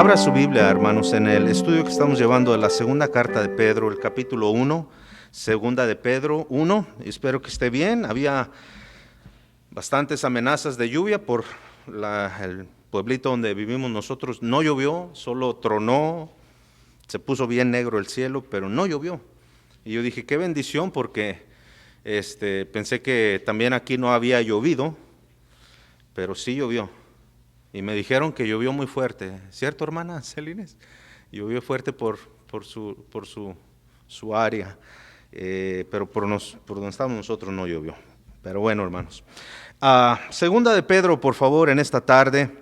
Abra su Biblia, hermanos, en el estudio que estamos llevando de la segunda carta de Pedro, el capítulo 1, segunda de Pedro 1. Espero que esté bien. Había bastantes amenazas de lluvia por el pueblito donde vivimos nosotros. No llovió, solo tronó, se puso bien negro el cielo, pero no llovió. Y yo dije, qué bendición, porque pensé que también aquí no había llovido, pero sí llovió. Y me dijeron que llovió muy fuerte, ¿cierto, hermana Celines? Llovió fuerte por su área, pero por donde estamos nosotros no llovió. Pero bueno, hermanos. Segunda de Pedro, por favor, en esta tarde.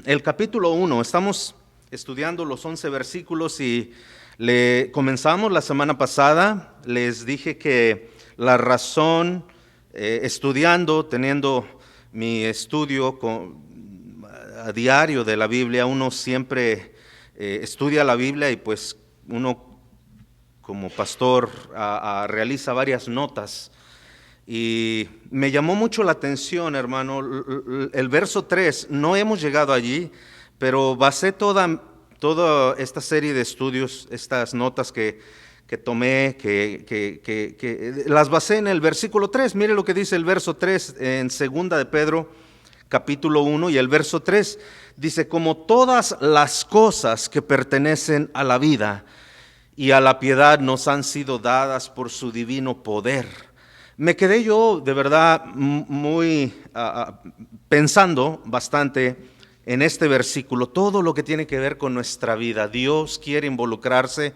El capítulo 1, estamos estudiando los 11 versículos y comenzamos la semana pasada. Les dije que la razón, teniendo mi estudio a diario de la Biblia, uno siempre estudia la Biblia y pues uno como pastor realiza varias notas. Y me llamó mucho la atención, hermano, el verso 3, no hemos llegado allí, pero basé toda esta serie de estudios, estas notas que tomé, que las basé en el versículo 3. Mire lo que dice el verso 3 en segunda de Pedro, capítulo 1, y el verso 3 dice: como todas las cosas que pertenecen a la vida y a la piedad nos han sido dadas por su divino poder. Me quedé yo de verdad muy pensando bastante en este versículo, todo lo que tiene que ver con nuestra vida. Dios quiere involucrarse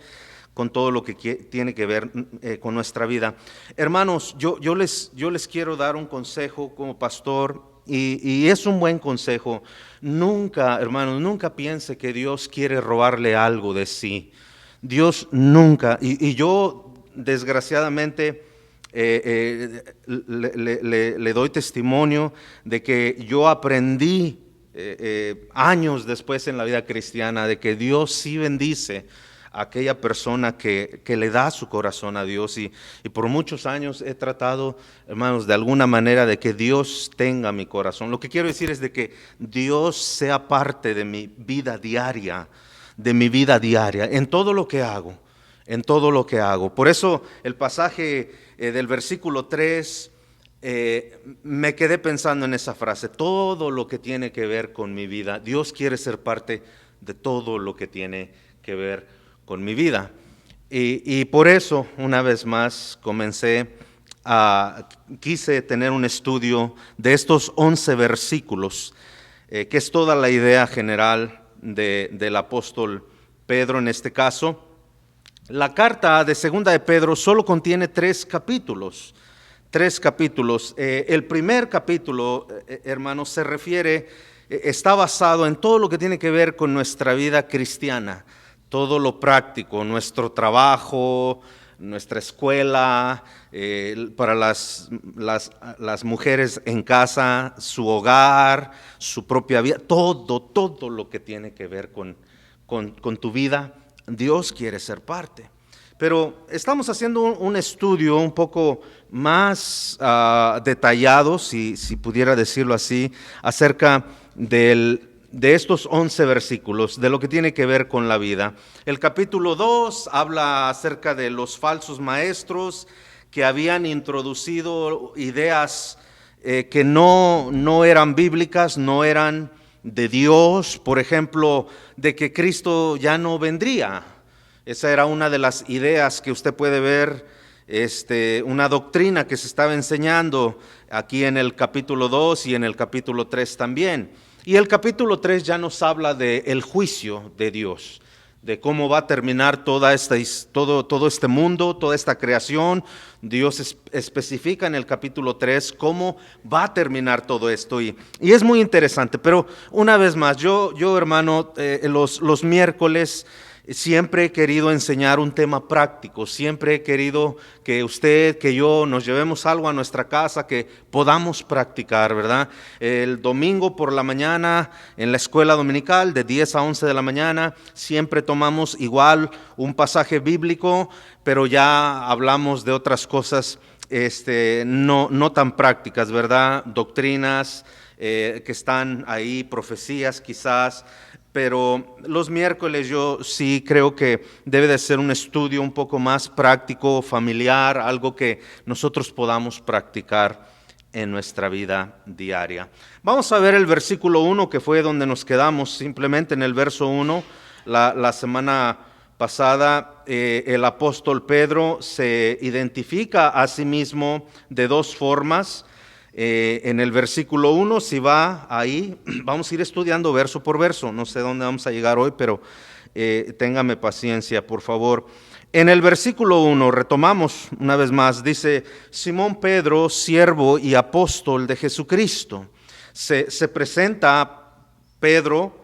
con todo lo que tiene que ver con nuestra vida. Hermanos, yo les quiero dar un consejo como pastor, y es un buen consejo. Nunca, hermanos, nunca piense que Dios quiere robarle algo de sí. Dios nunca, y yo desgraciadamente le doy testimonio de que yo aprendí años después en la vida cristiana de que Dios sí bendice a aquella persona que le da su corazón a Dios, y por muchos años he tratado, hermanos, de alguna manera de que Dios tenga mi corazón. Lo que quiero decir es de que Dios sea parte de mi vida diaria, en todo lo que hago. Por eso el pasaje del versículo 3, me quedé pensando en esa frase: todo lo que tiene que ver con mi vida. Dios quiere ser parte de todo lo que tiene que ver con mi vida. Y por eso, una vez más, quise tener un estudio de estos 11 versículos, que es toda la idea general del apóstol Pedro en este caso. La carta de segunda de Pedro solo contiene 3 capítulos. El primer capítulo, hermanos, está basado en todo lo que tiene que ver con nuestra vida cristiana, todo lo práctico, nuestro trabajo, nuestra escuela, para las mujeres en casa, su hogar, su propia vida, todo lo que tiene que ver con tu vida. Dios quiere ser parte. Pero estamos haciendo un estudio un poco más detallado, si pudiera decirlo así, acerca de estos 11 versículos, de lo que tiene que ver con la vida. El capítulo 2 habla acerca de los falsos maestros que habían introducido ideas que no eran bíblicas, no eran de Dios. Por ejemplo, de que Cristo ya no vendría. Esa era una de las ideas que usted puede ver, una doctrina que se estaba enseñando aquí en el capítulo 2 y en el capítulo 3 también. Y el capítulo 3 ya nos habla del juicio de Dios, de cómo va a terminar todo este mundo, toda esta creación. Dios especifica en el capítulo 3 cómo va a terminar todo esto, y es muy interesante. Pero una vez más, yo hermano, los miércoles siempre he querido enseñar un tema práctico, siempre he querido que usted, que yo nos llevemos algo a nuestra casa que podamos practicar, ¿verdad? El domingo por la mañana en la escuela dominical de 10 a 11 de la mañana siempre tomamos igual un pasaje bíblico, pero ya hablamos de otras cosas no tan prácticas, ¿verdad? Doctrinas que están ahí, profecías quizás. pero los miércoles yo sí creo que debe de ser un estudio un poco más práctico, familiar, algo que nosotros podamos practicar en nuestra vida diaria. Vamos a ver el versículo 1, que fue donde nos quedamos, simplemente en el verso 1. La semana pasada el apóstol Pedro se identifica a sí mismo de dos formas. En el versículo 1, si va ahí, vamos a ir estudiando verso por verso. No sé dónde vamos a llegar hoy, pero téngame paciencia, por favor. En el versículo 1, retomamos una vez más, dice: Simón Pedro, siervo y apóstol de Jesucristo. Se presenta Pedro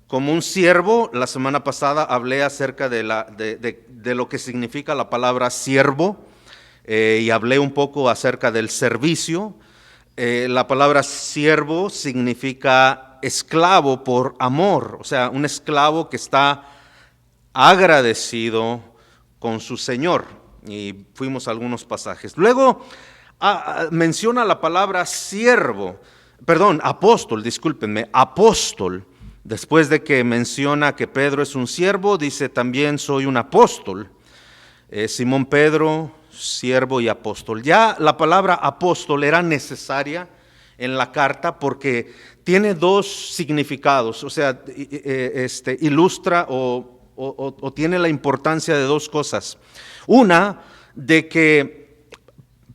como un siervo. La semana pasada hablé acerca de lo que significa la palabra siervo, y hablé un poco acerca del servicio. La palabra siervo significa esclavo por amor, o sea, un esclavo que está agradecido con su Señor. Y fuimos a algunos pasajes. Luego menciona la palabra apóstol, discúlpenme, apóstol. Después de que menciona que Pedro es un siervo, dice también: soy un apóstol. Simón Pedro, siervo y apóstol. Ya la palabra apóstol era necesaria en la carta porque tiene dos significados, o sea, ilustra o tiene la importancia de dos cosas. Una, de que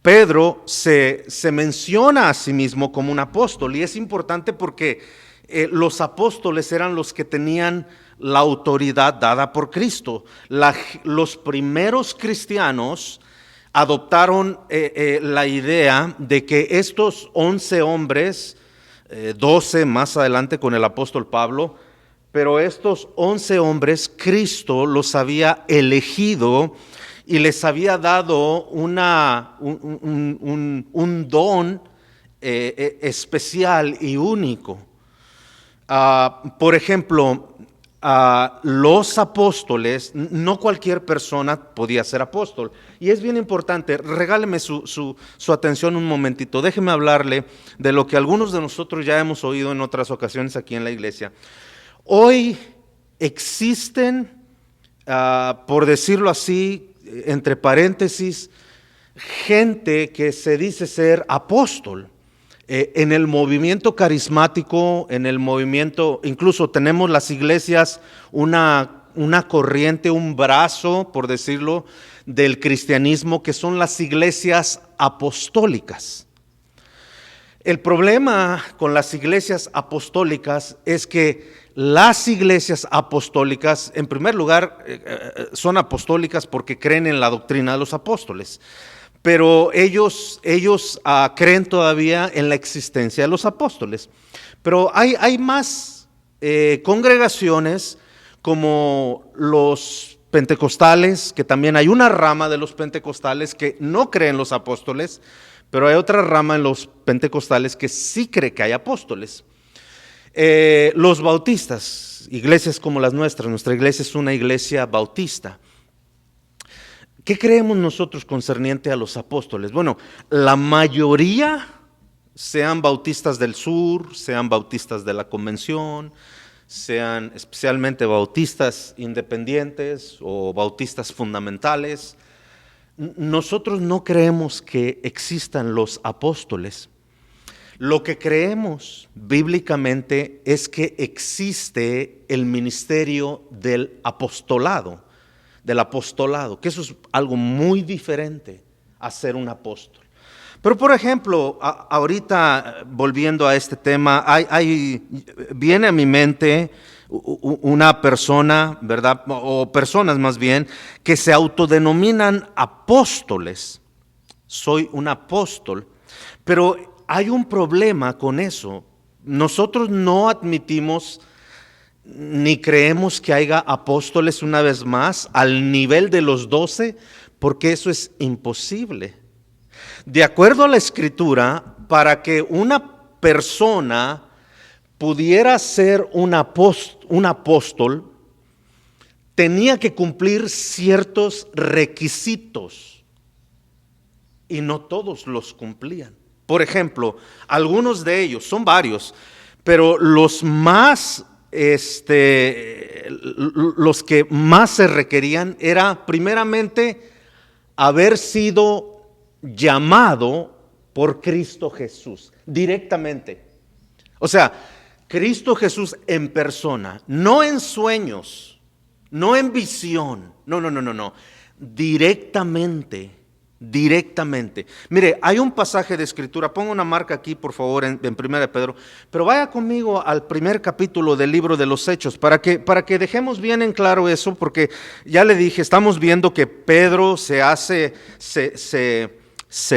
Pedro se menciona a sí mismo como un apóstol, y es importante porque los apóstoles eran los que tenían la autoridad dada por Cristo. Los primeros cristianos adoptaron la idea de que estos 11 hombres, 12 más adelante con el apóstol Pablo, pero estos 11 hombres Cristo los había elegido y les había dado un don especial y único. Por ejemplo, los apóstoles, no cualquier persona podía ser apóstol. Y es bien importante, regáleme su atención un momentito. Déjeme hablarle de lo que algunos de nosotros ya hemos oído en otras ocasiones aquí en la iglesia. Hoy existen, por decirlo así, entre paréntesis, gente que se dice ser apóstol. En el movimiento carismático, en el movimiento, incluso tenemos las iglesias, una corriente, un brazo, por decirlo, del cristianismo, que son las iglesias apostólicas. El problema con las iglesias apostólicas es que las iglesias apostólicas, en primer lugar, son apostólicas porque creen en la doctrina de los apóstoles. Pero ellos creen todavía en la existencia de los apóstoles. Pero hay más congregaciones como los pentecostales, que también hay una rama de los pentecostales que no creen en los apóstoles, pero hay otra rama en los pentecostales que sí cree que hay apóstoles. Los bautistas, iglesias como las nuestras, nuestra iglesia es una iglesia bautista. ¿Qué creemos nosotros concerniente a los apóstoles? Bueno, la mayoría, sean bautistas del sur, sean bautistas de la convención, sean especialmente bautistas independientes o bautistas fundamentales, nosotros no creemos que existan los apóstoles. Lo que creemos bíblicamente es que existe el ministerio del apostolado, que eso es algo muy diferente a ser un apóstol. Pero por ejemplo, ahorita volviendo a este tema, viene a mi mente una persona, ¿verdad? O personas más bien, que se autodenominan apóstoles. Soy un apóstol, pero hay un problema con eso. Nosotros no admitimos ni creemos que haya apóstoles, una vez más, al nivel de los 12, porque eso es imposible. De acuerdo a la Escritura, para que una persona pudiera ser un apóstol, tenía que cumplir ciertos requisitos, y no todos los cumplían. Por ejemplo, algunos de ellos, son varios, pero los más los que más se requerían era primeramente haber sido llamado por Cristo Jesús directamente. O sea, Cristo Jesús en persona, no en sueños, no en visión, no, directamente. Mire, hay un pasaje de escritura, ponga una marca aquí por favor en 1 de Pedro, pero vaya conmigo al primer capítulo del libro de los Hechos, para que dejemos bien en claro eso, porque ya le dije, estamos viendo que Pedro se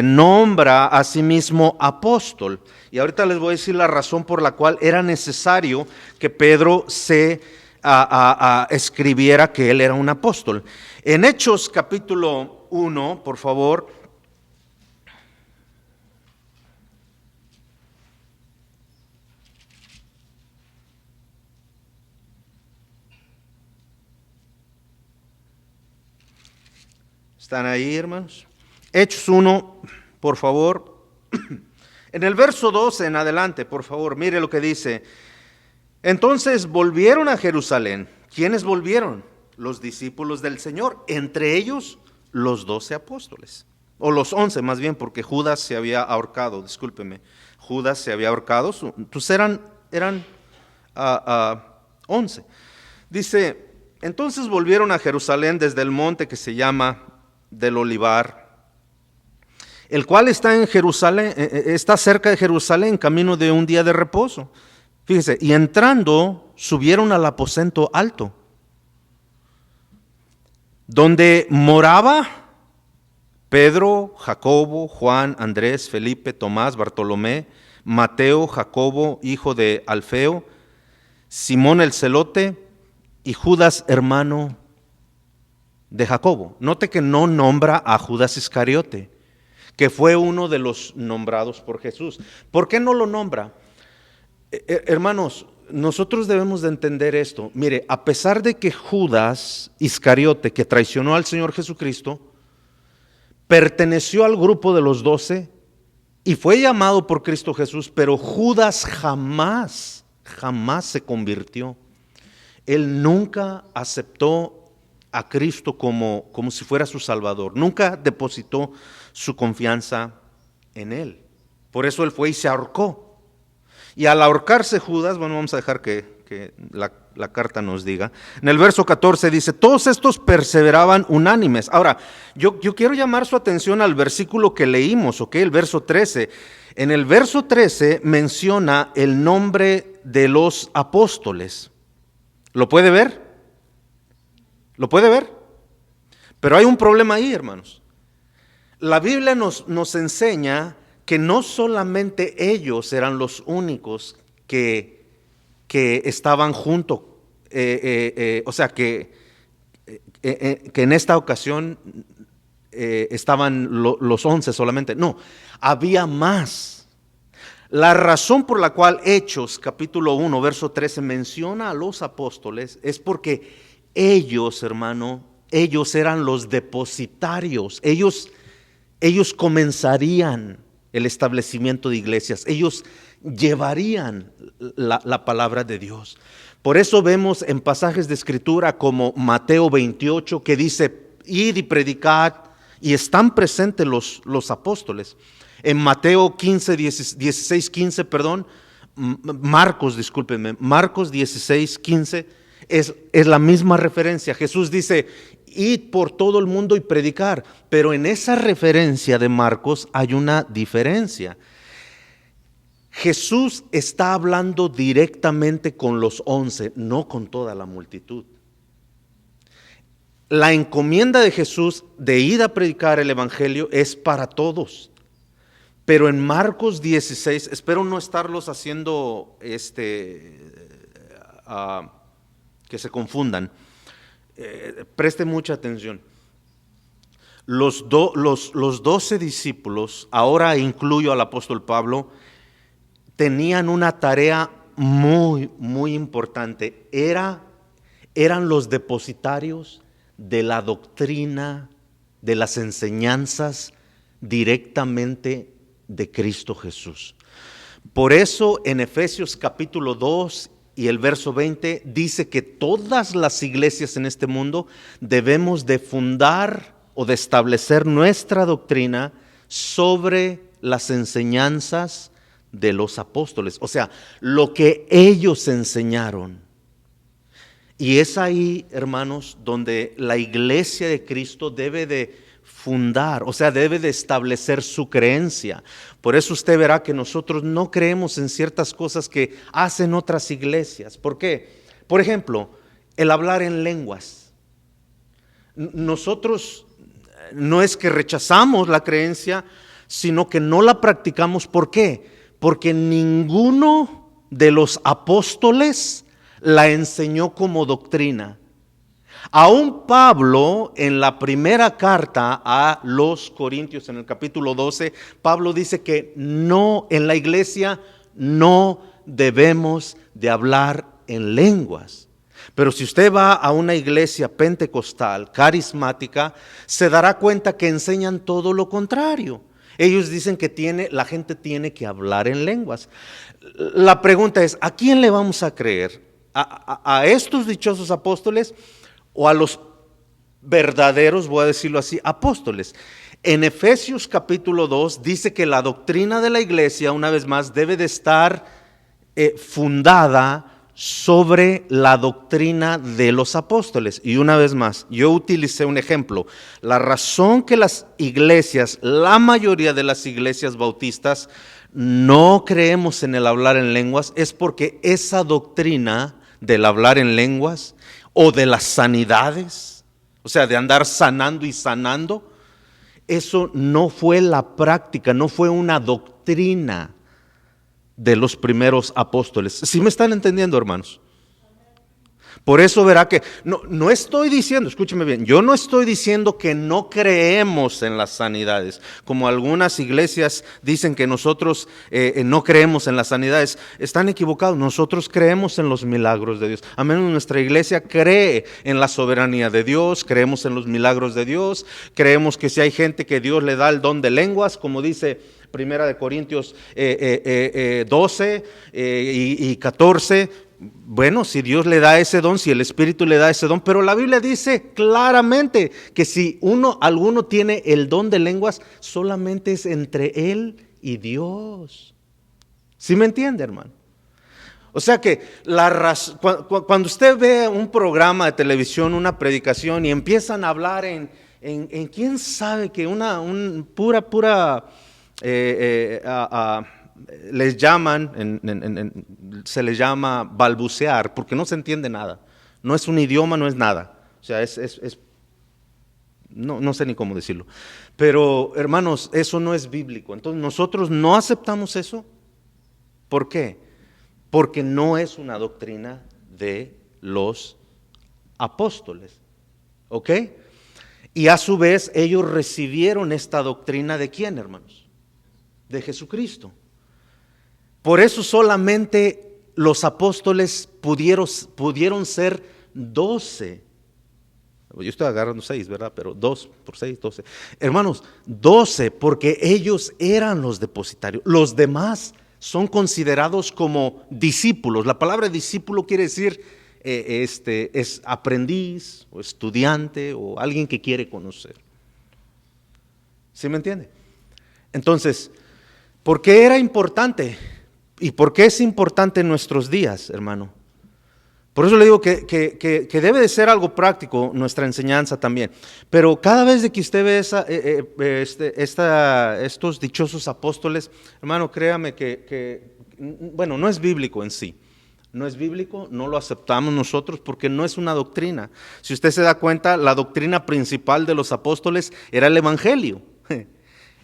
nombra a sí mismo apóstol, y ahorita les voy a decir la razón por la cual era necesario que Pedro escribiera que él era un apóstol. En Hechos capítulo 1, por favor. ¿Están ahí, hermanos? Hechos 1, por favor. En el verso 12 en adelante, por favor, mire lo que dice. Entonces volvieron a Jerusalén. ¿Quiénes volvieron? Los discípulos del Señor, entre ellos los 12 apóstoles, o los 11 más bien, porque Judas se había ahorcado, discúlpeme, Judas se había ahorcado, entonces eran 11. Dice, entonces volvieron a Jerusalén desde el monte que se llama del Olivar, el cual está en Jerusalén, está cerca de Jerusalén, camino de un día de reposo. Fíjese, y entrando subieron al aposento alto, donde moraba Pedro, Jacobo, Juan, Andrés, Felipe, Tomás, Bartolomé, Mateo, Jacobo, hijo de Alfeo, Simón el celote y Judas, hermano de Jacobo. Note que no nombra a Judas Iscariote, que fue uno de los nombrados por Jesús. ¿Por qué no lo nombra? Hermanos, nosotros debemos de entender esto. Mire, a pesar de que Judas Iscariote, que traicionó al Señor Jesucristo, perteneció al grupo de los 12 y fue llamado por Cristo Jesús, pero Judas jamás se convirtió. Él nunca aceptó a Cristo como si fuera su Salvador. Nunca depositó su confianza en Él. Por eso Él fue y se ahorcó. Y al ahorcarse Judas, bueno, vamos a dejar que la carta nos diga. En el verso 14 dice, todos estos perseveraban unánimes. Ahora, yo quiero llamar su atención al versículo que leímos, ¿ok? El verso 13. En el verso 13 menciona el nombre de los apóstoles. ¿Lo puede ver? ¿Lo puede ver? Pero hay un problema ahí, hermanos. La Biblia nos enseña que no solamente ellos eran los únicos que estaban juntos, o sea, que en esta ocasión estaban los 11 solamente. No, había más. La razón por la cual Hechos capítulo 1, verso 13 menciona a los apóstoles es porque ellos, hermano, ellos eran los depositarios, ellos comenzarían el establecimiento de iglesias, ellos llevarían la palabra de Dios. Por eso vemos en pasajes de escritura como Mateo 28 que dice, id y predicad, y están presentes los apóstoles. En Mateo 16, 15, Marcos 16, 15, es la misma referencia. Jesús dice, id por todo el mundo y predicar, pero en esa referencia de Marcos hay una diferencia. Jesús está hablando directamente con los 11, no con toda la multitud. La encomienda de Jesús de ir a predicar el evangelio es para todos. Pero en Marcos 16, espero no estarlos haciendo que se confundan. Preste mucha atención. Los 12 discípulos, ahora incluyo al apóstol Pablo, tenían una tarea muy, muy importante. Eran los depositarios de la doctrina, de las enseñanzas directamente de Cristo Jesús. Por eso en Efesios capítulo 2 y el verso 20 dice que todas las iglesias en este mundo debemos de fundar o de establecer nuestra doctrina sobre las enseñanzas de los apóstoles, o sea, lo que ellos enseñaron. Y es ahí, hermanos, donde la iglesia de Cristo debe de fundar, o sea, debe de establecer su creencia. Por eso usted verá que nosotros no creemos en ciertas cosas que hacen otras iglesias. ¿Por qué? Por ejemplo, el hablar en lenguas. Nosotros no es que rechazamos la creencia, sino que no la practicamos. ¿Por qué? Porque ninguno de los apóstoles la enseñó como doctrina. Aún Pablo, en la primera carta a los Corintios, en el capítulo 12, Pablo dice que no, en la iglesia no debemos de hablar en lenguas. Pero si usted va a una iglesia pentecostal, carismática, se dará cuenta que enseñan todo lo contrario. Ellos dicen que la gente tiene que hablar en lenguas. La pregunta es, ¿a quién le vamos a creer? ¿A estos dichosos apóstoles o a los verdaderos, voy a decirlo así, apóstoles? En Efesios capítulo 2 dice que la doctrina de la iglesia, una vez más, debe de estar fundada sobre la doctrina de los apóstoles. Y una vez más, yo utilicé un ejemplo. La razón que las iglesias, la mayoría de las iglesias bautistas, no creemos en el hablar en lenguas, es porque esa doctrina del hablar en lenguas o de las sanidades, o sea, de andar sanando y sanando, eso no fue la práctica, no fue una doctrina de los primeros apóstoles. ¿Sí me están entendiendo, hermanos? Por eso verá que no estoy diciendo, escúcheme bien, yo no estoy diciendo que no creemos en las sanidades, como algunas iglesias dicen que nosotros no creemos en las sanidades. Están equivocados, nosotros creemos en los milagros de Dios. A menos nuestra iglesia cree en la soberanía de Dios, creemos en los milagros de Dios, creemos que si hay gente que Dios le da el don de lenguas, como dice Primera de Corintios 12 y 14, bueno, si Dios le da ese don, si el Espíritu le da ese don, pero la Biblia dice claramente que si alguno tiene el don de lenguas, solamente es entre él y Dios. ¿Sí me entiende, hermano? O sea que cuando usted ve un programa de televisión, una predicación y empiezan a hablar en quién sabe que les llaman, se les llama balbucear, porque no se entiende nada. No es un idioma, no es nada. O sea, no sé ni cómo decirlo. Pero, hermanos, eso no es bíblico. Entonces, nosotros no aceptamos eso. ¿Por qué? Porque no es una doctrina de los apóstoles. ¿Ok? Y a su vez, ellos recibieron esta doctrina ¿de quién, hermanos? De Jesucristo. Por eso solamente los apóstoles pudieron ser 12. Yo estoy agarrando 6, ¿verdad? Pero 2 por 6, 12. Hermanos, 12 porque ellos eran los depositarios. Los demás son considerados como discípulos. La palabra discípulo quiere decir es aprendiz o estudiante o alguien que quiere conocer. ¿Sí me entiende? Entonces, ¿por qué era importante? ¿Y por qué es importante en nuestros días, hermano? Por eso le digo que debe de ser algo práctico nuestra enseñanza también. Pero cada vez de que usted ve estos dichosos apóstoles, hermano, créame bueno, no es bíblico en sí. No es bíblico, no lo aceptamos nosotros porque no es una doctrina. Si usted se da cuenta, la doctrina principal de los apóstoles era el evangelio.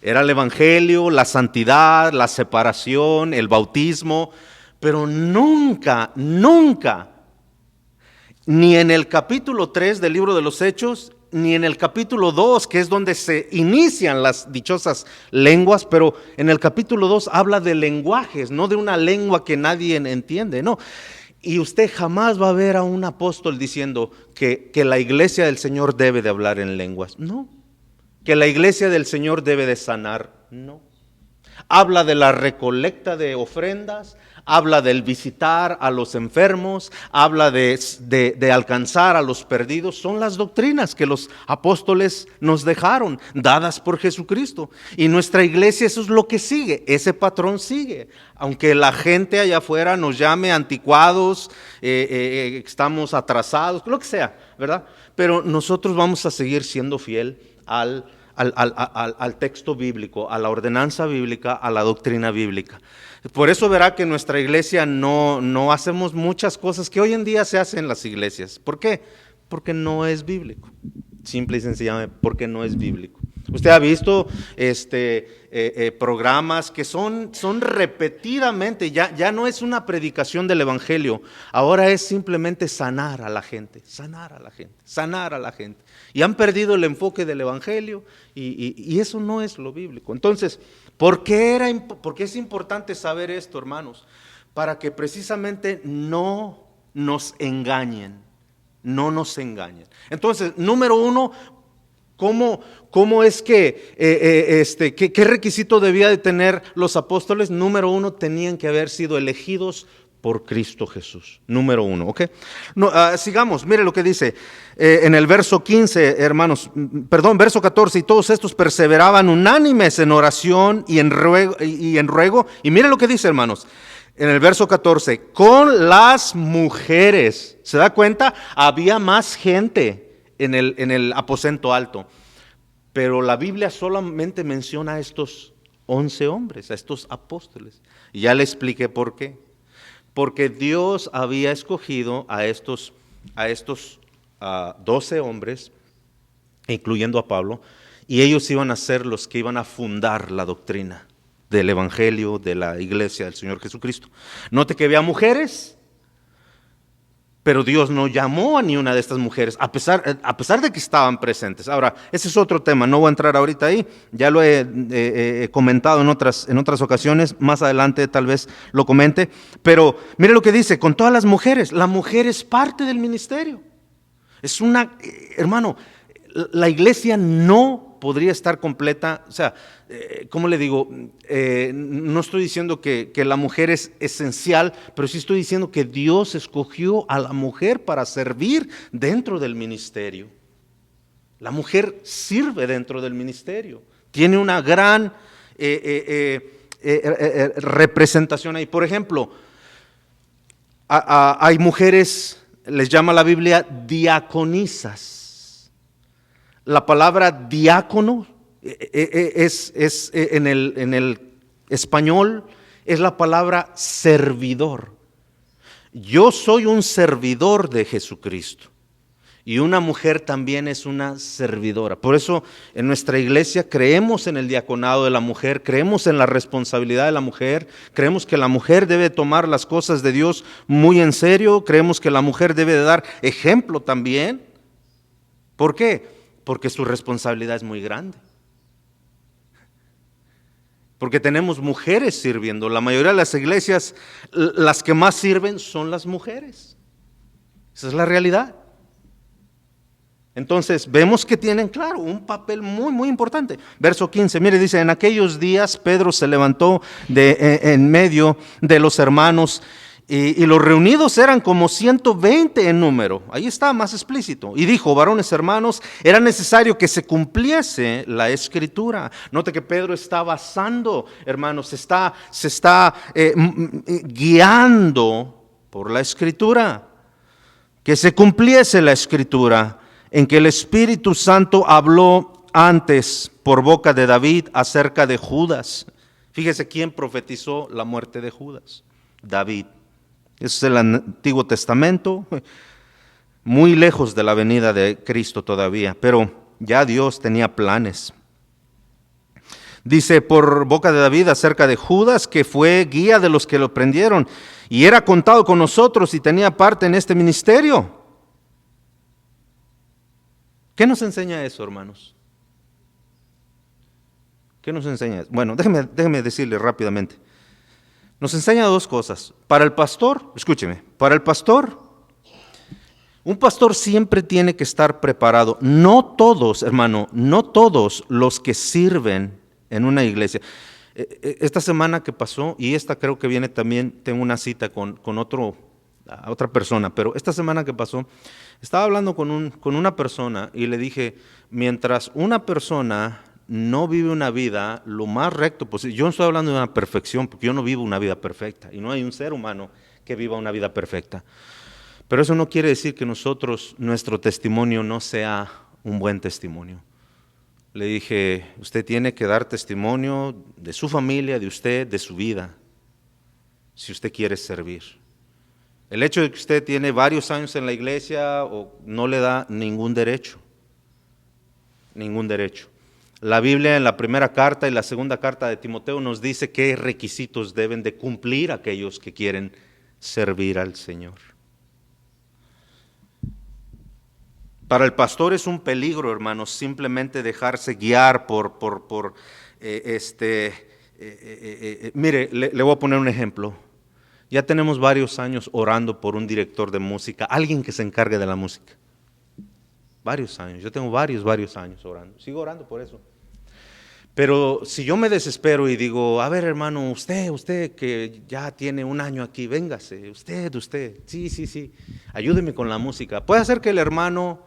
Era el evangelio, la santidad, la separación, el bautismo, pero nunca, ni en el capítulo 3 del libro de los Hechos, ni en el capítulo 2, que es donde se inician las dichosas lenguas, pero en el capítulo 2 habla de lenguajes, no de una lengua que nadie entiende, no. Y usted jamás va a ver a un apóstol diciendo que la iglesia del Señor debe de hablar en lenguas, no. Que la iglesia del Señor debe de sanar, no. Habla de la recolecta de ofrendas, habla del visitar a los enfermos, habla de alcanzar a los perdidos. Son las doctrinas que los apóstoles nos dejaron, dadas por Jesucristo. Y nuestra iglesia eso es lo que sigue, ese patrón sigue. Aunque la gente allá afuera nos llame anticuados, estamos atrasados, lo que sea, ¿verdad? Pero nosotros vamos a seguir siendo fiel al texto bíblico, a la ordenanza bíblica, a la doctrina bíblica. Por eso verá que en nuestra iglesia no hacemos muchas cosas que hoy en día se hacen en las iglesias. ¿Por qué? Porque no es bíblico. Simple y sencillamente porque no es bíblico. Usted ha visto programas que son repetidamente, ya no es una predicación del evangelio, ahora es simplemente sanar a la gente. Y han perdido el enfoque del evangelio y eso no es lo bíblico. Entonces, ¿por qué es importante saber esto, hermanos? Para que precisamente no nos engañen. Entonces, número uno, ¿cómo es que, qué requisito debía de tener los apóstoles? Número uno, tenían que haber sido elegidos por Cristo Jesús. Número uno, ¿ok? Sigamos, mire lo que dice en el verso 15, hermanos, verso 14, y todos estos perseveraban unánimes en oración y en ruego. Y mire lo que dice, hermanos. En el verso 14, con las mujeres, ¿se da cuenta? Había más gente en el aposento alto, pero la Biblia solamente menciona a estos 11 hombres, a estos apóstoles. Y ya le expliqué por qué. Porque Dios había escogido a estos 12 hombres, incluyendo a Pablo, y ellos iban a ser los que iban a fundar la doctrina del evangelio, de la iglesia del Señor Jesucristo. Note que había mujeres, pero Dios no llamó a ni una de estas mujeres, a pesar de que estaban presentes. Ahora, ese es otro tema, no voy a entrar ahorita ahí, ya lo he comentado en otras ocasiones, más adelante tal vez lo comente, pero mire lo que dice, con todas las mujeres, la mujer es parte del ministerio. Hermano, la iglesia no podría estar completa, o sea, ¿cómo le digo? No estoy diciendo que la mujer es esencial, pero sí estoy diciendo que Dios escogió a la mujer para servir dentro del ministerio. La mujer sirve dentro del ministerio, tiene una gran representación ahí. Por ejemplo, hay mujeres, les llama la Biblia diaconisas. La palabra diácono es en el español es la palabra servidor. Yo soy un servidor de Jesucristo y una mujer también es una servidora. Por eso en nuestra iglesia creemos en el diaconado de la mujer, creemos en la responsabilidad de la mujer, creemos que la mujer debe tomar las cosas de Dios muy en serio, creemos que la mujer debe de dar ejemplo también. ¿Por qué? Porque su responsabilidad es muy grande. Porque tenemos mujeres sirviendo. La mayoría de las iglesias, las que más sirven son las mujeres. Esa es la realidad. Entonces, vemos que tienen, claro, un papel muy, muy importante. Verso 15, mire, dice, en aquellos días Pedro se levantó en medio de los hermanos y los reunidos eran como 120 en número. Ahí está más explícito. Y dijo, varones hermanos, era necesario que se cumpliese la escritura. Note que Pedro está basando, hermanos, se está guiando por la escritura. Que se cumpliese la escritura en que el Espíritu Santo habló antes por boca de David acerca de Judas. Fíjese quién profetizó la muerte de Judas. David. Ese es el Antiguo Testamento, muy lejos de la venida de Cristo todavía, pero ya Dios tenía planes. Dice por boca de David acerca de Judas, que fue guía de los que lo prendieron y era contado con nosotros y tenía parte en este ministerio. ¿Qué nos enseña eso, hermanos? ¿Qué nos enseña eso? Bueno, déjeme decirle rápidamente. Nos enseña dos cosas. Para el pastor, escúcheme, para el pastor, un pastor siempre tiene que estar preparado. No todos, hermano, no todos los que sirven en una iglesia. Esta semana que pasó, y esta creo que viene también, tengo una cita con otra persona, pero esta semana que pasó, estaba hablando con una persona y le dije, mientras una persona no vive una vida lo más recto posible, yo no estoy hablando de una perfección, porque yo no vivo una vida perfecta, y no hay un ser humano que viva una vida perfecta, pero eso no quiere decir que nuestro testimonio no sea un buen testimonio. Le dije, usted tiene que dar testimonio de su familia, de usted, de su vida, si usted quiere servir. El hecho de que usted tiene varios años en la iglesia no le da ningún derecho, ningún derecho. La Biblia en la primera carta y la segunda carta de Timoteo nos dice qué requisitos deben de cumplir aquellos que quieren servir al Señor. Para el pastor es un peligro, hermanos, simplemente dejarse guiar mire, le voy a poner un ejemplo. Ya tenemos varios años orando por un director de música, alguien que se encargue de la música. Varios años, yo tengo varios años orando, sigo orando por eso. Pero si yo me desespero y digo, a ver hermano, usted que ya tiene un año aquí, véngase, usted, sí, ayúdeme con la música. Puede ser que el hermano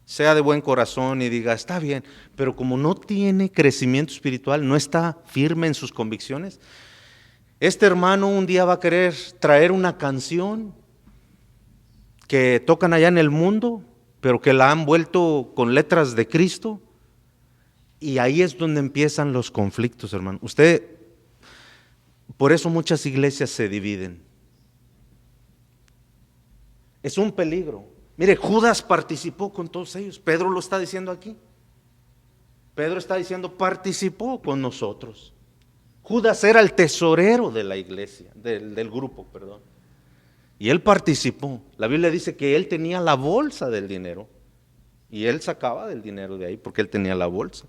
sea de buen corazón y diga, está bien, pero como no tiene crecimiento espiritual, no está firme en sus convicciones, este hermano un día va a querer traer una canción que tocan allá en el mundo, pero que la han vuelto con letras de Cristo, y ahí es donde empiezan los conflictos, hermano. Por eso muchas iglesias se dividen. Es un peligro. Mire, Judas participó con todos ellos. Pedro lo está diciendo aquí. Pedro está diciendo, participó con nosotros. Judas era el tesorero de la iglesia, del grupo, perdón. Y él participó. La Biblia dice que él tenía la bolsa del dinero. Y él sacaba del dinero de ahí porque él tenía la bolsa.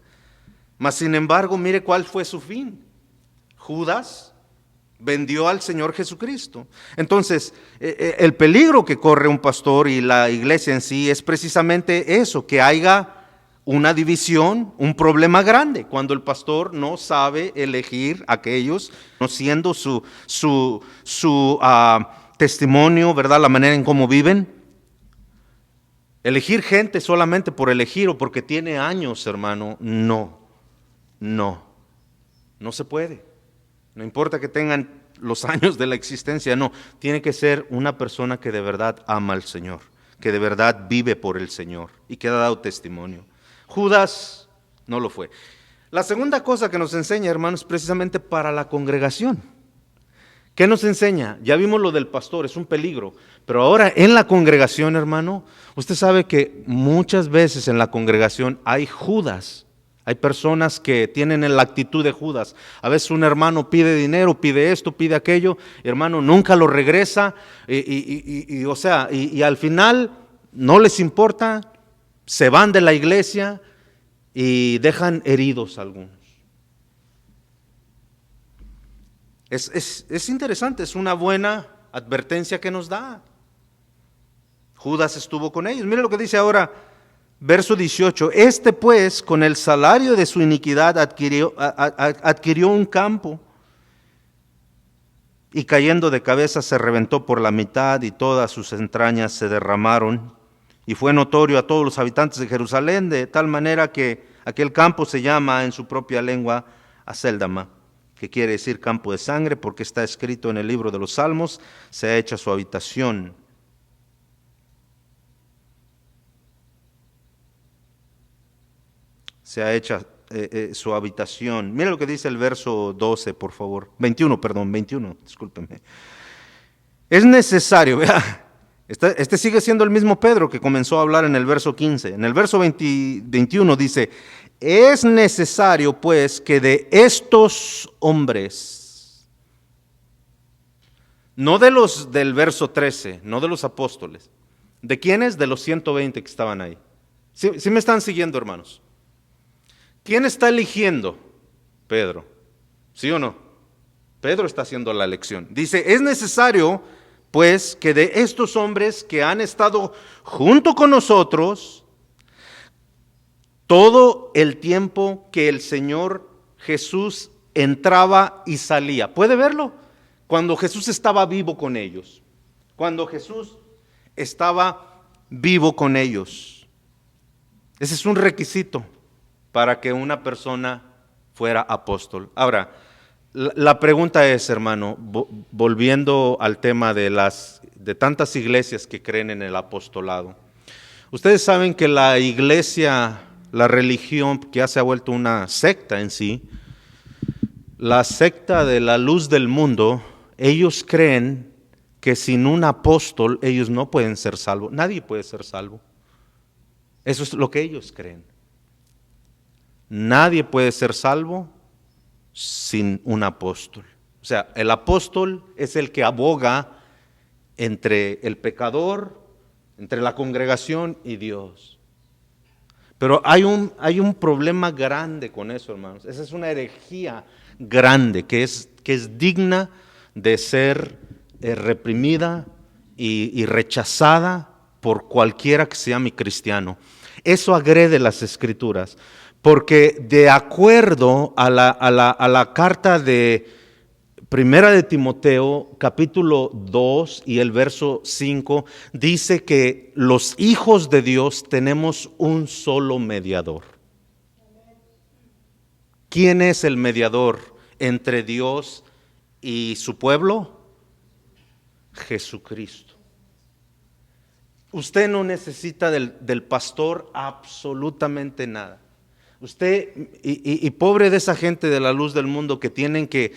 Mas sin embargo, mire cuál fue su fin. Judas vendió al Señor Jesucristo. Entonces, el peligro que corre un pastor y la iglesia en sí es precisamente eso, que haya una división, un problema grande, cuando el pastor no sabe elegir aquellos, conociendo su testimonio, ¿verdad? La manera en cómo viven. Elegir gente solamente por elegir o porque tiene años, hermano, no se puede. No importa que tengan los años de la existencia, no. Tiene que ser una persona que de verdad ama al Señor, que de verdad vive por el Señor y que ha dado testimonio. Judas no lo fue. La segunda cosa que nos enseña, hermanos, es precisamente para la congregación. ¿Qué nos enseña? Ya vimos lo del pastor, es un peligro. Pero ahora en la congregación, hermano, usted sabe que muchas veces en la congregación hay Judas. Hay personas que tienen la actitud de Judas. A veces un hermano pide dinero, pide esto, pide aquello, hermano, nunca lo regresa, y al final no les importa, se van de la iglesia y dejan heridos a algunos. Es interesante, es una buena advertencia que nos da. Judas estuvo con ellos. Mire lo que dice ahora. Verso 18, pues con el salario de su iniquidad adquirió un campo y cayendo de cabeza se reventó por la mitad y todas sus entrañas se derramaron y fue notorio a todos los habitantes de Jerusalén de tal manera que aquel campo se llama en su propia lengua Aceldama, que quiere decir campo de sangre, porque está escrito en el libro de los Salmos, se ha hecho su habitación. Se ha hecho su habitación. Mira lo que dice el verso 12, por favor. 21, discúlpenme. Es necesario, vea, este sigue siendo el mismo Pedro que comenzó a hablar en el verso 15. En el verso 21 dice, es necesario pues que de estos hombres, no de los del verso 13, no de los apóstoles, ¿de quiénes? De los 120 que estaban ahí. ¿Sí me están siguiendo, hermanos? ¿Quién está eligiendo? Pedro. ¿Sí o no? Pedro está haciendo la elección. Dice, es necesario, pues, que de estos hombres que han estado junto con nosotros todo el tiempo que el Señor Jesús entraba y salía. ¿Puede verlo? Cuando Jesús estaba vivo con ellos. Cuando Jesús estaba vivo con ellos. Ese es un requisito para que una persona fuera apóstol. Ahora, la pregunta es, hermano, volviendo al tema de tantas iglesias que creen en el apostolado. Ustedes saben que la iglesia, la religión que ya se ha vuelto una secta en sí, la secta de la luz del mundo, ellos creen que sin un apóstol ellos no pueden ser salvos. Nadie puede ser salvo. Eso es lo que ellos creen. Nadie puede ser salvo sin un apóstol. O sea, el apóstol es el que aboga entre el pecador, entre la congregación y Dios. Pero hay un problema grande con eso, hermanos. Esa es una herejía grande que es digna de ser reprimida y rechazada por cualquiera que se llame cristiano. Eso agrede las Escrituras, porque de acuerdo a la carta de Primera de Timoteo, capítulo 2 y el verso 5, dice que los hijos de Dios tenemos un solo mediador. ¿Quién es el mediador entre Dios y su pueblo? Jesucristo. Usted no necesita del pastor absolutamente nada. Usted, y pobre de esa gente de la luz del mundo que tienen que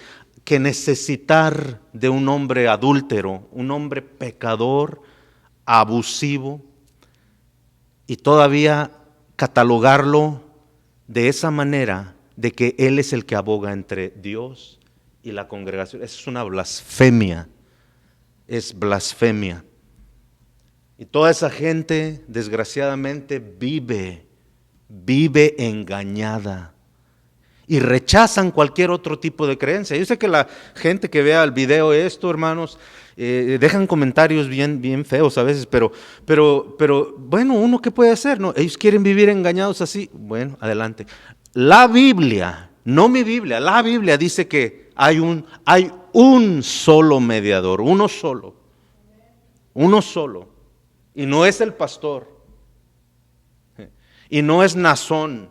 necesitar de un hombre adúltero, un hombre pecador, abusivo, y todavía catalogarlo de esa manera, de que él es el que aboga entre Dios y la congregación. Eso es una blasfemia, es blasfemia. Y toda esa gente, desgraciadamente, vive engañada. Y rechazan cualquier otro tipo de creencia. Yo sé que la gente que vea el video esto, hermanos, dejan comentarios bien feos a veces, pero bueno, ¿uno qué puede hacer? No, ellos quieren vivir engañados así. Bueno, adelante. La Biblia, no mi Biblia, la Biblia dice que hay un solo mediador, uno solo. Y no es el pastor. Y no es Nazón.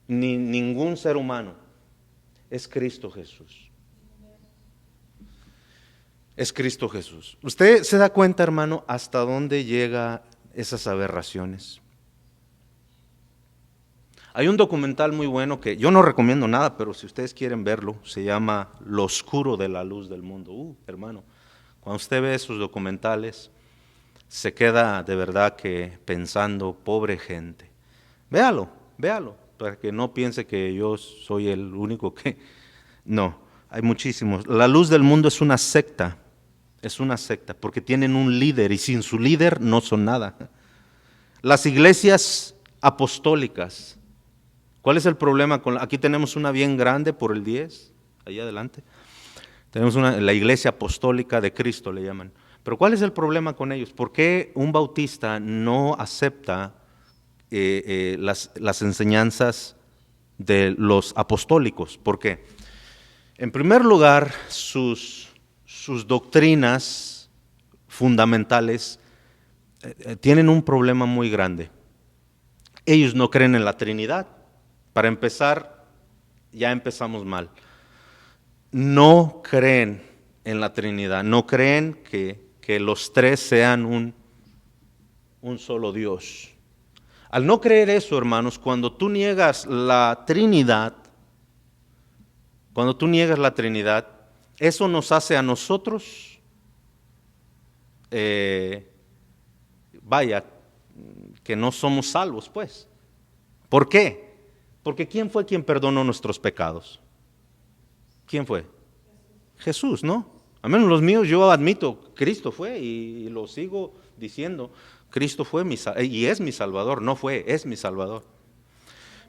Ni ningún ser humano. Es Cristo Jesús. Es Cristo Jesús. ¿Usted se da cuenta, hermano, hasta dónde llegan esas aberraciones? Hay un documental muy bueno que yo no recomiendo nada, pero si ustedes quieren verlo, se llama Lo oscuro de la luz del mundo. Hermano, cuando usted ve esos documentales, se queda de verdad que pensando, pobre gente. Véalo, para que no piense que yo soy el único que... No, hay muchísimos. La luz del mundo es una secta, porque tienen un líder y sin su líder no son nada. Las iglesias apostólicas, ¿cuál es el problema? Aquí tenemos una bien grande por el 10, ahí adelante. Tenemos la iglesia apostólica de Cristo, le llaman. Pero ¿cuál es el problema con ellos? ¿Por qué un bautista no acepta las enseñanzas de los apostólicos? ¿Por qué? En primer lugar, sus doctrinas fundamentales tienen un problema muy grande. Ellos no creen en la Trinidad. Para empezar, ya empezamos mal. No creen en la Trinidad, no creen que los tres sean un solo Dios. Al no creer eso, hermanos, cuando tú niegas la Trinidad, eso nos hace a nosotros, que no somos salvos, pues. ¿Por qué? Porque ¿quién fue quien perdonó nuestros pecados? ¿Quién fue? Jesús, ¿no? Al menos los míos yo admito, Cristo fue y lo sigo diciendo. Cristo fue y es mi Salvador, es mi Salvador.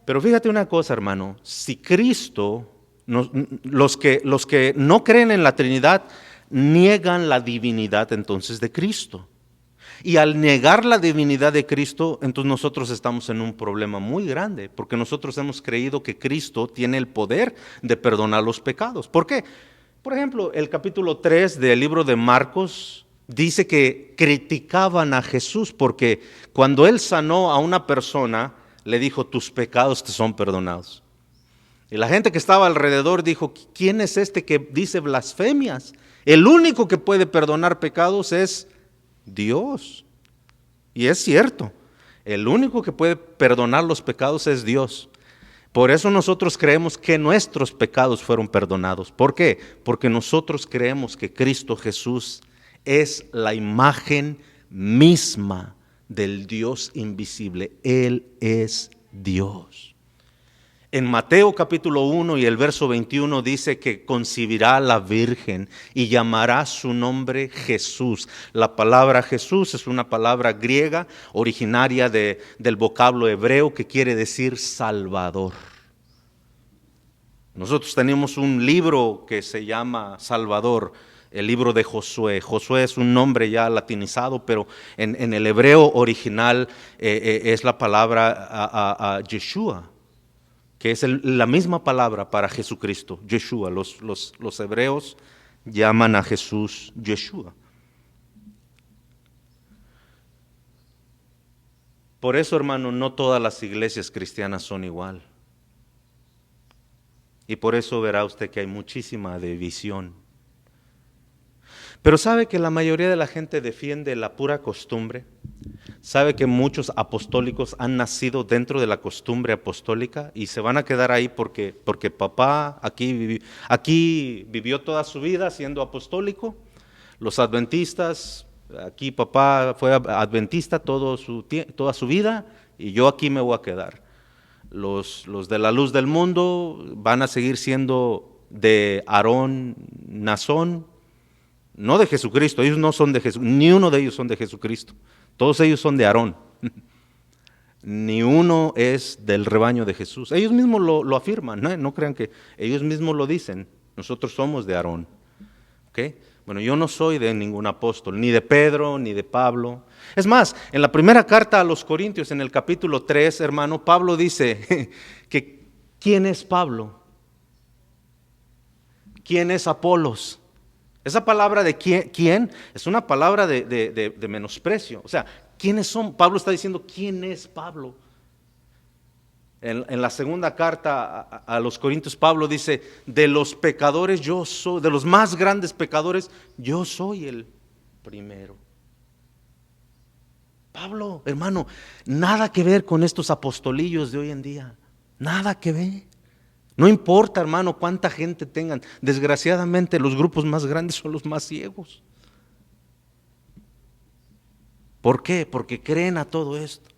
Pero fíjate una cosa, hermano, si Cristo, los que no creen en la Trinidad, niegan la divinidad entonces de Cristo. Y al negar la divinidad de Cristo, entonces nosotros estamos en un problema muy grande, porque nosotros hemos creído que Cristo tiene el poder de perdonar los pecados. ¿Por qué? Por ejemplo, el capítulo 3 del libro de Marcos dice que criticaban a Jesús porque cuando él sanó a una persona, le dijo, tus pecados te son perdonados. Y la gente que estaba alrededor dijo, ¿quién es este que dice blasfemias? El único que puede perdonar pecados es Dios. Y es cierto, el único que puede perdonar los pecados es Dios. Por eso nosotros creemos que nuestros pecados fueron perdonados. ¿Por qué? Porque nosotros creemos que Cristo Jesús es la imagen misma del Dios invisible. Él es Dios. En Mateo capítulo 1 y el verso 21 dice que concebirá la Virgen y llamará su nombre Jesús. La palabra Jesús es una palabra griega originaria del vocablo hebreo que quiere decir Salvador. Nosotros tenemos un libro que se llama Salvador, el libro de Josué. Josué es un nombre ya latinizado, pero en el hebreo original es la palabra a Yeshua, que es la misma palabra para Jesucristo, Yeshua. Los hebreos llaman a Jesús Yeshua. Por eso, hermano, no todas las iglesias cristianas son igual. Y por eso verá usted que hay muchísima división. Pero ¿sabe que la mayoría de la gente defiende la pura costumbre? ¿Sabe que muchos apostólicos han nacido dentro de la costumbre apostólica y se van a quedar ahí porque papá aquí vivió toda su vida siendo apostólico? Los adventistas, aquí papá fue adventista toda su vida y yo aquí me voy a quedar. Los de la luz del mundo van a seguir siendo de Aarón, Nazón, no de Jesucristo. Ellos no son de Jesús, ni uno de ellos son de Jesucristo. Todos ellos son de Aarón. Ni uno es del rebaño de Jesús. Ellos mismos lo afirman, no crean que ellos mismos lo dicen. Nosotros somos de Aarón. ¿Okay? Bueno, yo no soy de ningún apóstol, ni de Pedro, ni de Pablo. Es más, en la primera carta a los Corintios, en el capítulo 3, hermano, Pablo dice que ¿quién es Pablo? ¿Quién es Apolos? Esa palabra de quién es una palabra de menosprecio. O sea, ¿quiénes son? Pablo está diciendo, ¿quién es Pablo? En la segunda carta a los Corintios, Pablo dice, de los pecadores yo soy, de los más grandes pecadores, yo soy el primero. Pablo, hermano, nada que ver con estos apostolillos de hoy en día, nada que ver. No importa, hermano, cuánta gente tengan, desgraciadamente los grupos más grandes son los más ciegos. ¿Por qué? Porque creen a todo esto.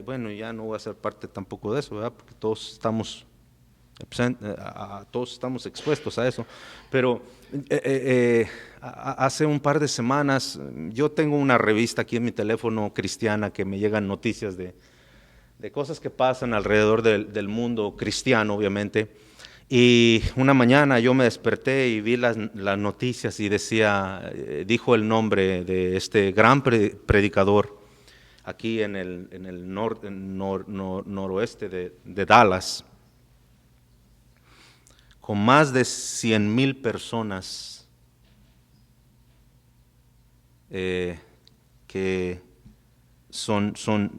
Bueno, ya no voy a ser parte tampoco de eso, ¿verdad? Porque todos estamos expuestos a eso. Pero hace un par de semanas, yo tengo una revista aquí en mi teléfono cristiana que me llegan noticias de cosas que pasan alrededor del mundo cristiano, obviamente. Y una mañana yo me desperté y vi las noticias y dijo el nombre de este gran predicador aquí en el noroeste de Dallas, con más de 100,000 personas que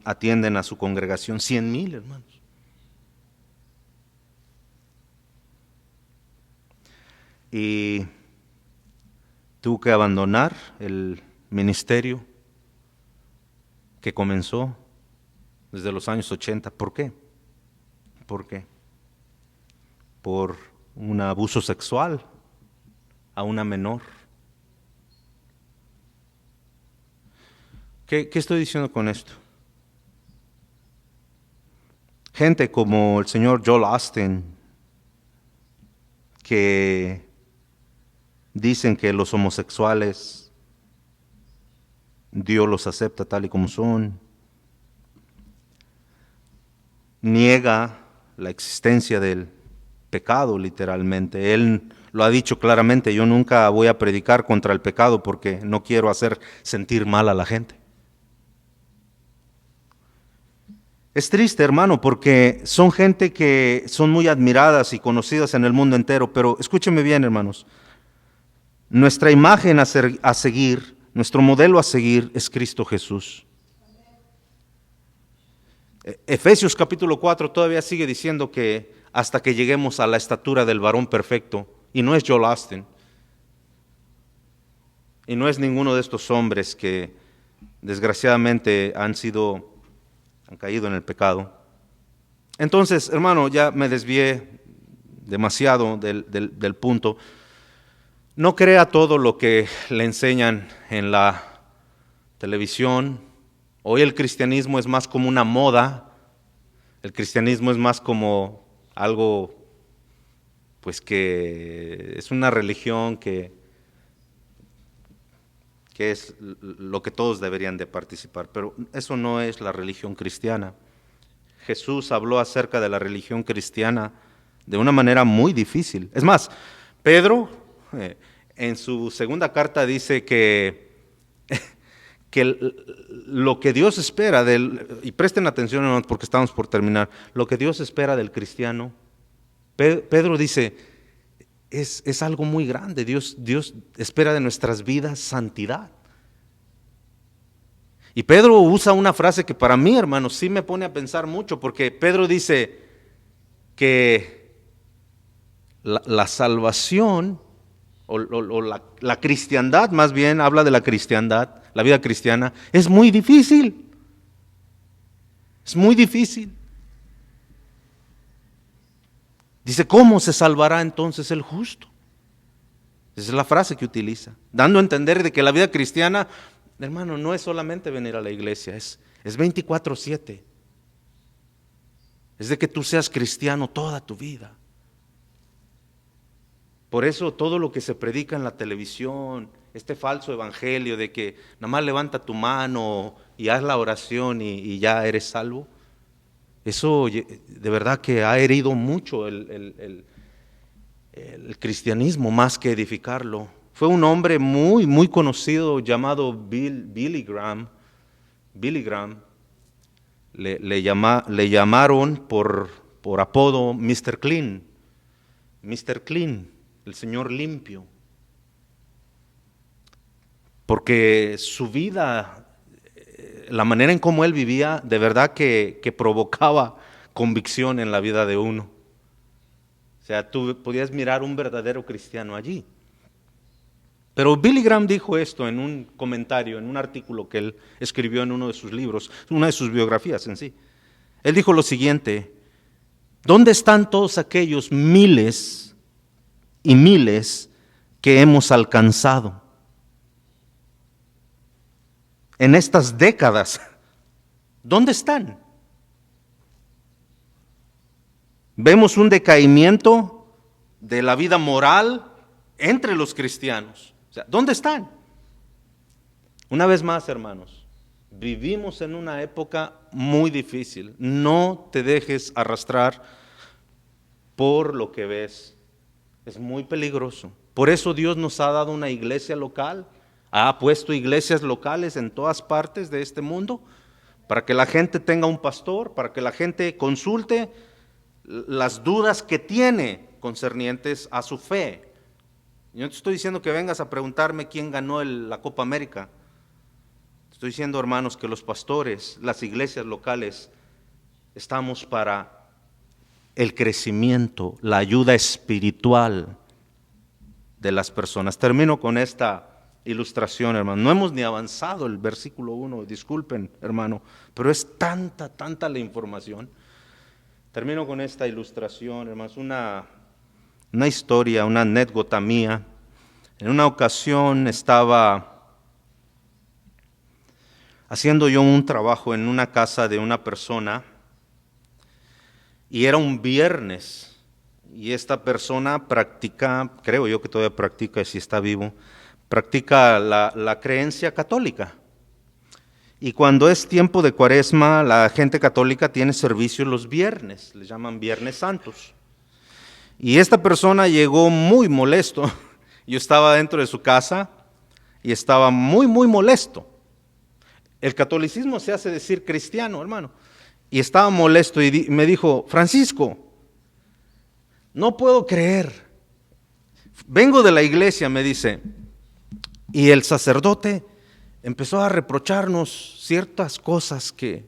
atienden a su congregación. 100,000, hermanos. Y tuvo que abandonar el ministerio que comenzó desde los años 80. ¿Por qué? ¿Por qué? Por un abuso sexual a una menor. ¿Qué estoy diciendo con esto? Gente como el señor Joel Osteen, que dicen que los homosexuales Dios los acepta tal y como son, niega la existencia del pecado literalmente. Él lo ha dicho claramente, yo nunca voy a predicar contra el pecado porque no quiero hacer sentir mal a la gente. Es triste, hermano, porque son gente que son muy admiradas y conocidas en el mundo entero, pero escúcheme bien, hermanos, nuestra imagen a seguir, nuestro modelo a seguir es Cristo Jesús. Efesios capítulo 4 todavía sigue diciendo que hasta que lleguemos a la estatura del varón perfecto, y no es Joel Austin, y no es ninguno de estos hombres que desgraciadamente han caído en el pecado. Entonces, hermano, ya me desvié demasiado del punto. No crea todo lo que le enseñan en la televisión. Hoy el cristianismo es más como una moda. El cristianismo es más como algo, pues que es una religión que es lo que todos deberían de participar, pero eso no es la religión cristiana. Jesús habló acerca de la religión cristiana de una manera muy difícil. Es más, Pedro en su segunda carta dice que lo que Dios espera y presten atención hermanos porque estamos por terminar, lo que Dios espera del cristiano, Pedro dice, es algo muy grande. Dios espera de nuestras vidas santidad. Y Pedro usa una frase que para mí, hermanos, sí me pone a pensar mucho, porque Pedro dice que la salvación, o la cristiandad, más bien, habla de la cristiandad, la vida cristiana, es muy difícil. Es muy difícil. Dice, ¿cómo se salvará entonces el justo? Esa es la frase que utiliza, dando a entender de que la vida cristiana, hermano, no es solamente venir a la iglesia, es 24/7. Es de que tú seas cristiano toda tu vida. Por eso todo lo que se predica en la televisión, este falso evangelio de que nada más levanta tu mano y haz la oración y ya eres salvo, eso de verdad que ha herido mucho el cristianismo más que edificarlo. Fue un hombre muy, muy conocido llamado Billy Graham. Billy Graham le llamaron por apodo Mr. Clean. Mr. Clean, el Señor limpio. Porque su vida, la manera en cómo él vivía, de verdad que provocaba convicción en la vida de uno. O sea, tú podías mirar un verdadero cristiano allí. Pero Billy Graham dijo esto en un comentario, en un artículo que él escribió en uno de sus libros, una de sus biografías en sí. Él dijo lo siguiente: ¿dónde están todos aquellos miles y miles que hemos alcanzado en estas décadas? ¿Dónde están? Vemos un decaimiento de la vida moral entre los cristianos. O sea, ¿dónde están? Una vez más, hermanos, vivimos en una época muy difícil. No te dejes arrastrar por lo que ves. Es muy peligroso. Por eso Dios nos ha dado una iglesia local. Ha puesto iglesias locales en todas partes de este mundo para que la gente tenga un pastor, para que la gente consulte las dudas que tiene concernientes a su fe. Yo no te estoy diciendo que vengas a preguntarme quién ganó la Copa América. Estoy diciendo, hermanos, que los pastores, las iglesias locales, estamos para el crecimiento, la ayuda espiritual de las personas. Termino con esta ilustración, hermano. No hemos ni avanzado el versículo 1, disculpen, hermano, pero es tanta la información. Termino con esta ilustración, hermanos, una historia, una anécdota mía. En una ocasión estaba haciendo yo un trabajo en una casa de una persona y era un viernes y esta persona practica, creo yo que todavía practica, si está vivo, practica la creencia católica. Y cuando es tiempo de Cuaresma, la gente católica tiene servicio los viernes, les llaman Viernes Santos. Y esta persona llegó muy molesto. Yo estaba dentro de su casa y estaba muy, muy molesto. El catolicismo se hace decir cristiano, hermano. Y estaba molesto y me dijo, Francisco, no puedo creer. Vengo de la iglesia, me dice, y el sacerdote empezó a reprocharnos ciertas cosas que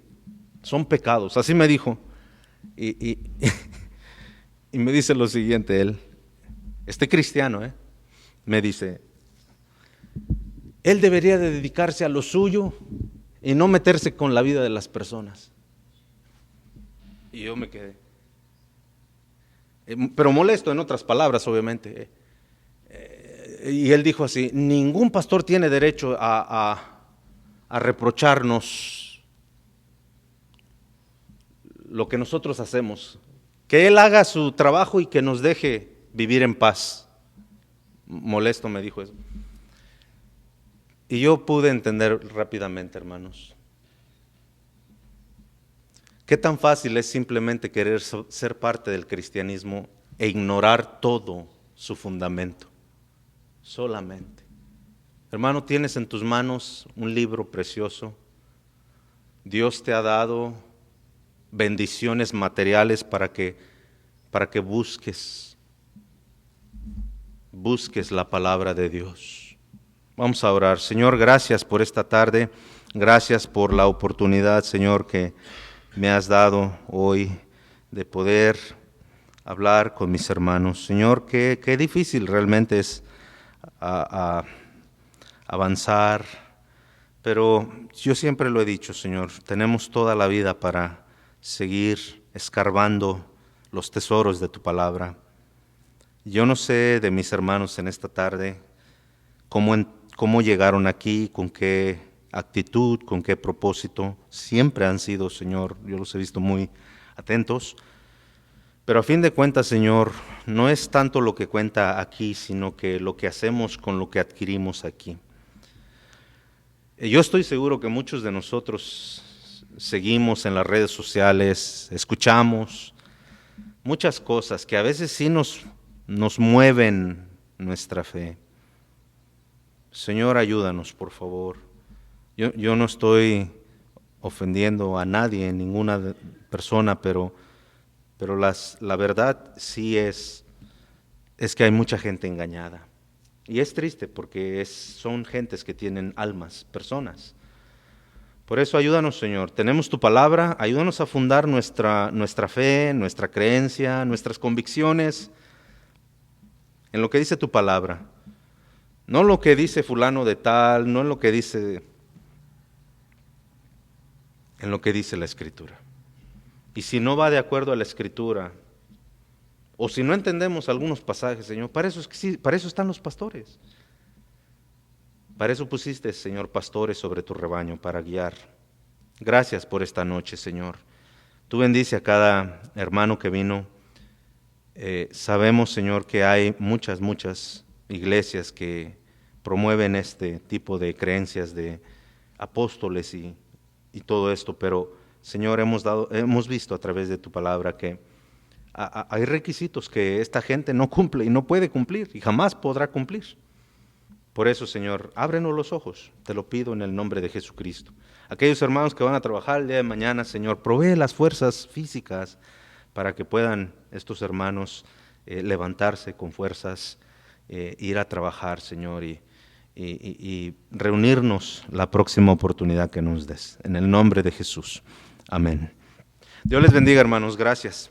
son pecados. Así me dijo. Y me dice lo siguiente, él, cristiano, me dice, él debería de dedicarse a lo suyo y no meterse con la vida de las personas. Y yo me quedé. Pero molesto, en otras palabras, obviamente. Y él dijo así, ningún pastor tiene derecho a reprocharnos lo que nosotros hacemos. Que él haga su trabajo y que nos deje vivir en paz. Molesto me dijo eso. Y yo pude entender rápidamente, hermanos, qué tan fácil es simplemente querer ser parte del cristianismo e ignorar todo su fundamento. Solamente. Hermano, tienes en tus manos un libro precioso. Dios te ha dado bendiciones materiales para que busques la palabra de Dios. Vamos a orar. Señor, gracias por esta tarde. Gracias por la oportunidad, Señor, que me has dado hoy de poder hablar con mis hermanos. Señor, qué difícil realmente es avanzar, pero yo siempre lo he dicho, Señor, tenemos toda la vida para seguir escarbando los tesoros de tu palabra. Yo no sé de mis hermanos en esta tarde cómo llegaron aquí, con qué actitud, con qué propósito. Siempre han sido, Señor, yo los he visto muy atentos. Pero a fin de cuentas, Señor, no es tanto lo que cuenta aquí, sino que lo que hacemos con lo que adquirimos aquí. Yo estoy seguro que muchos de nosotros seguimos en las redes sociales, escuchamos muchas cosas que a veces sí nos mueven nuestra fe. Señor, ayúdanos, por favor. Yo no estoy ofendiendo a nadie, ninguna persona, pero la verdad sí es que hay mucha gente engañada. Y es triste porque son gentes que tienen almas, personas. Por eso ayúdanos, Señor. Tenemos tu palabra, ayúdanos a fundar nuestra fe, nuestra creencia, nuestras convicciones en lo que dice tu palabra. No lo que dice fulano de tal, no en lo que dice, en lo que dice la Escritura. Y si no va de acuerdo a la Escritura, o si no entendemos algunos pasajes, Señor, para eso están los pastores. Para eso pusiste, Señor, pastores sobre tu rebaño, para guiar. Gracias por esta noche, Señor. Tú bendice a cada hermano que vino. Sabemos, Señor, que hay muchas iglesias que promueven este tipo de creencias de apóstoles y todo esto, pero, Señor, hemos visto a través de tu palabra que hay requisitos que esta gente no cumple y no puede cumplir y jamás podrá cumplir. Por eso, Señor, ábrenos los ojos, te lo pido en el nombre de Jesucristo. Aquellos hermanos que van a trabajar el día de mañana, Señor, provee las fuerzas físicas para que puedan estos hermanos levantarse con fuerzas, ir a trabajar, Señor, y reunirnos la próxima oportunidad que nos des. En el nombre de Jesús. Amén. Dios les bendiga, hermanos. Gracias.